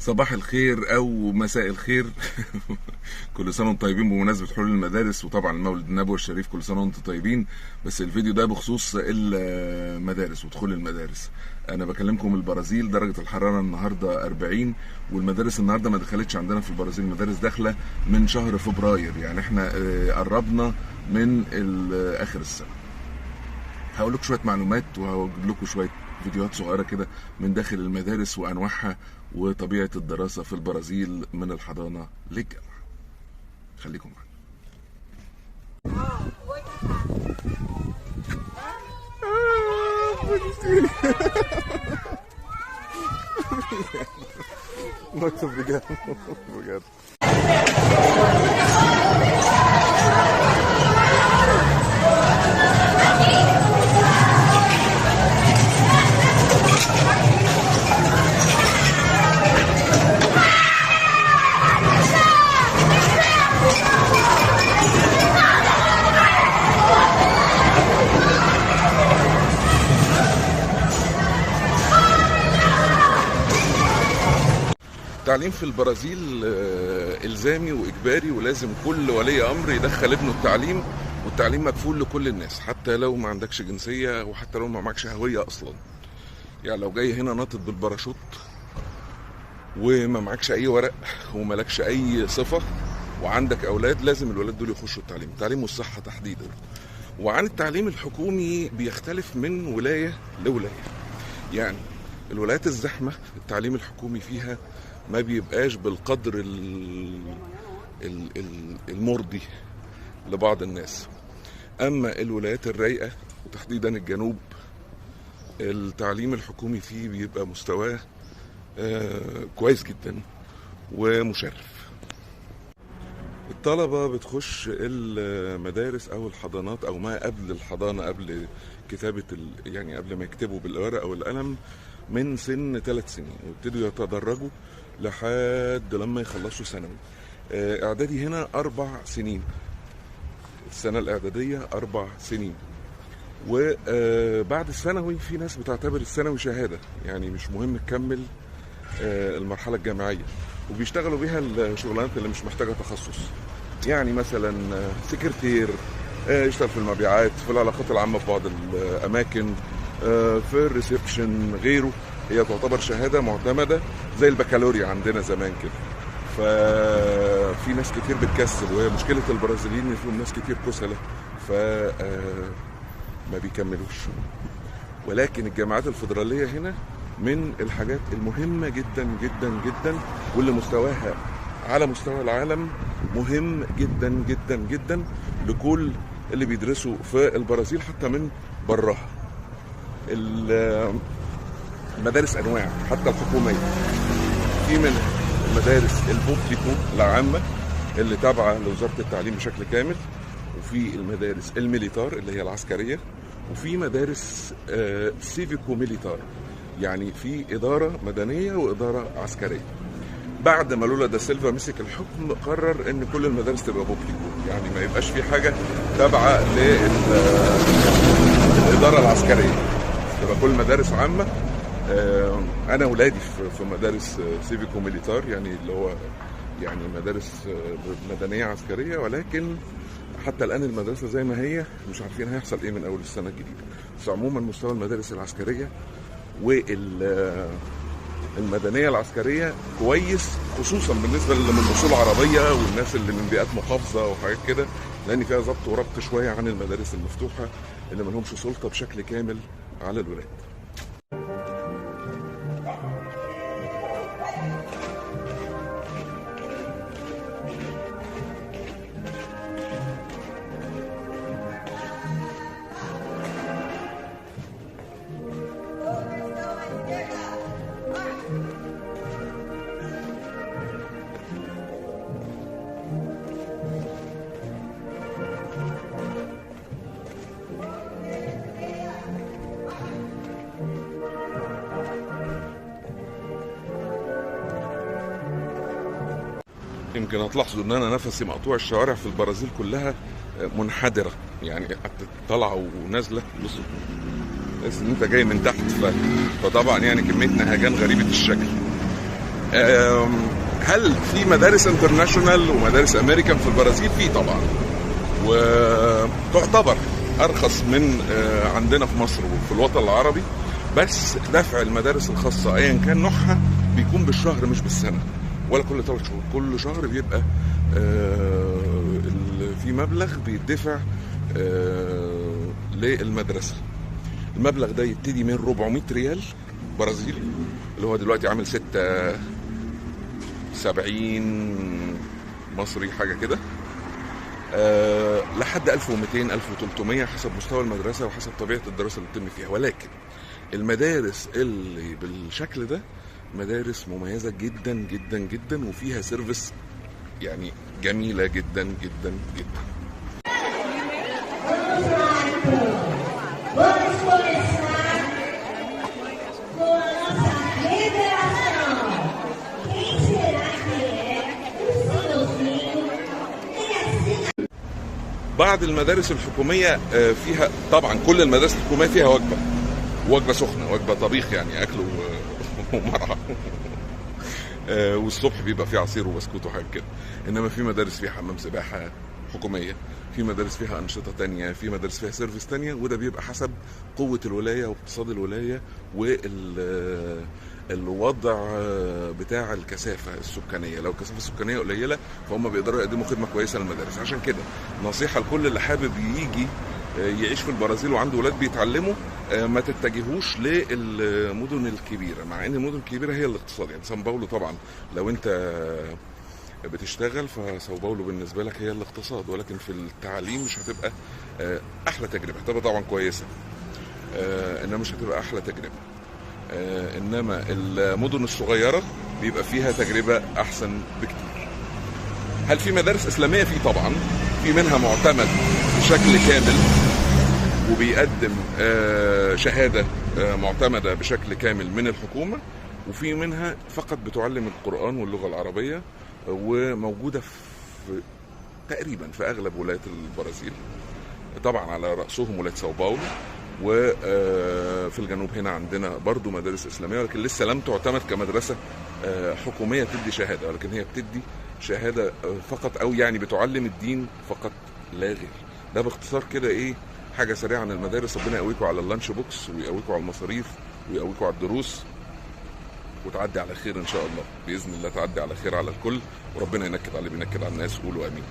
صباح الخير او مساء الخير. كل سنه وانتم طيبين بمناسبه حلول المدارس، وطبعا المولد النبوي الشريف، كل سنه وانتم طيبين. بس الفيديو ده بخصوص المدارس ودخول المدارس. انا بكلمكم من البرازيل، درجه الحراره النهارده 40، والمدارس النهارده ما دخلتش عندنا في البرازيل. المدارس داخله من شهر فبراير، يعني احنا قربنا من اخر السنه. هقول لكم شويه معلومات وهجيب لكم شويه فيديوهات صغيره كده من داخل المدارس وانواعها وطبيعه الدراسه في البرازيل من الحضانه للجامعه. خليكم معانا. Muito obrigado. Obrigado. التعليم في البرازيل إلزامي وإجباري، ولازم كل ولي أمر يدخل ابنه التعليم، والتعليم مكفول لكل الناس حتى لو ما عندكش جنسية وحتى لو ما معكش هوية أصلا. يعني لو جاي هنا ناطط بالباراشوت وما معكش أي ورق ومالكش أي صفة وعندك أولاد، لازم الولاد دول يخشوا التعليم والصحة تحديدا. وعن التعليم الحكومي بيختلف من ولاية لولاية. يعني الولايات الزحمة التعليم الحكومي فيها ما بيبقاش بالقدر المرضي لبعض الناس. اما الولايات الرايقة وتحديدا الجنوب، التعليم الحكومي فيه بيبقى مستواه كويس جدا ومشرف. الطلبة بتخش المدارس او الحضانات او ما قبل الحضانة، قبل كتابة يعني قبل ما يكتبوا بالورقة والقلم، من سن 3 سنين، ويبتدوا يتدرجوا لحد لما يخلصوا ثانوي. اعدادي هنا 4 سنين، السنة الاعدادية 4 سنين. وبعد الثانوي في ناس بتعتبر الثانوي شهادة، يعني مش مهم تكمل المرحلة الجامعية، وبيشتغلوا بيها الشغلانات اللي مش محتاجة تخصص. يعني مثلا سكرتير، يشتغل في المبيعات، في العلاقات العامة في بعض الأماكن، في الريسبشن، غيره. هي تعتبر شهادة معتمدة زي البكالوريا عندنا زمان كده. ففي ناس كتير بتكسل، وهي مشكلة البرازيليين ان فيهم ناس كتير كسلة ما بيكملوش. ولكن الجامعات الفيدرالية هنا من الحاجات المهمة جدا جدا جدا، واللي مستواها على مستوى العالم مهم جدا جدا جدا لكل اللي بيدرسوا في البرازيل حتى من براها. المدارس انواع حتى الحكوميه، في منها المدارس البوبليكو العامه اللي تابعه لوزاره التعليم بشكل كامل، وفي المدارس الميليتار اللي هي العسكريه، وفي مدارس سيفيكو ميليتار، يعني في اداره مدنيه واداره عسكريه. بعد ما لولا دا سيلفا مسك الحكم قرر ان كل المدارس تبقى بوبليكو، يعني ما يبقاش في حاجه تابعه للاداره العسكريه، تبقى كل مدارس عامه. انا ولادي في مدارس سيفيكو ميليتار، يعني اللي هو يعني مدارس مدنيه عسكريه، ولكن حتى الان المدرسه زي ما هي، مش عارفين هيحصل ايه من اول السنه الجديده. بس عموما مستوى المدارس العسكريه والمدنيه العسكريه كويس، خصوصا بالنسبه اللي من اصول عربيه والناس اللي من بيئات محافظه وحاجات كده، لان فيها ضبط وربط شويه عن المدارس المفتوحه اللي ما لهمش سلطه بشكل كامل على الولاد. يمكن هتلاحظوا ان انا نفسي مقطوع. الشوارع في البرازيل كلها منحدره، يعني حتى طالعه ونازله. بصوا تحس ان انت جاي من تحت، فطبعا يعني كميه نهجان غريبه الشكل. هل في مدارس انترناشونال ومدارس امريكان في البرازيل؟ في طبعا، وتعتبر ارخص من عندنا في مصر وفي الوطن العربي، بس دفع المدارس الخاصه ايا كان نوعها بيكون بالشهر مش بالسنه ولا كل 3 شهور. كل شهر بيبقى في مبلغ بيدفع للمدرسه. المبلغ ده يبتدي من 400 ريال برازيلي اللي هو دلوقتي عامل 76 مصري حاجه كده، لحد 1200 1300 حسب مستوى المدرسه وحسب طبيعه الدراسه اللي بتتم فيها. ولكن المدارس اللي بالشكل ده مدارس مميزه جدا جدا جدا، وفيها سيرفيس يعني جميله جدا جدا جدا. بعض المدارس الحكوميه فيها طبعا، كل المدارس الحكوميه فيها وجبه سخنه، وجبه طبيخ يعني اكل ومرعى والصبح بيبقى فيه عصير وبسكوت وحاجات كده. انما في مدارس فيها حمام سباحه حكوميه، في مدارس فيها انشطه تانية، في مدارس فيها سيرفيس تانية، وده بيبقى حسب قوه الولايه واقتصاد الولايه والوضع بتاع الكثافه السكانيه. لو الكثافه السكانيه قليله فهم بيقدروا يقدموا خدمه كويسه للمدارس. عشان كده نصيحه لكل اللي حابب يجي يعيش في البرازيل وعنده ولاد بيتعلموا، ما تتجهوش للمدن الكبيره، مع ان المدن الكبيره هي الاقتصاد. يعني سان باولو طبعا لو انت بتشتغل فساو باولو بالنسبه لك هي الاقتصاد، ولكن في التعليم مش هتبقى احلى تجربه. هتبقى طبعا كويسه انما مش هتبقى احلى تجربه. انما المدن الصغيره بيبقى فيها تجربه احسن بكتير. هل في مدارس اسلاميه؟ في طبعا، في منها معتمد بشكل كامل وبيقدم شهاده معتمده بشكل كامل من الحكومه، وفي منها فقط بتعلم القرآن واللغه العربيه، وموجوده في تقريبا في اغلب ولايات البرازيل، طبعا على راسهم ولايه ساو باولو. وفي الجنوب هنا عندنا برضو مدارس اسلاميه، ولكن لسه لم تعتمد كمدرسه حكوميه تدي شهاده، ولكن هي بتدي شهاده فقط، او يعني بتعلم الدين فقط لا غير. ده باختصار كده ايه حاجه سريعه عن المدارس. ربنا يقويكم على اللانش بوكس ويقويكم على المصاريف ويقويكم على الدروس، وتعدي على خير ان شاء الله باذن الله. تعدي على خير على الكل، وربنا ينكد على اللي بينكد على الناس. قولوا امين.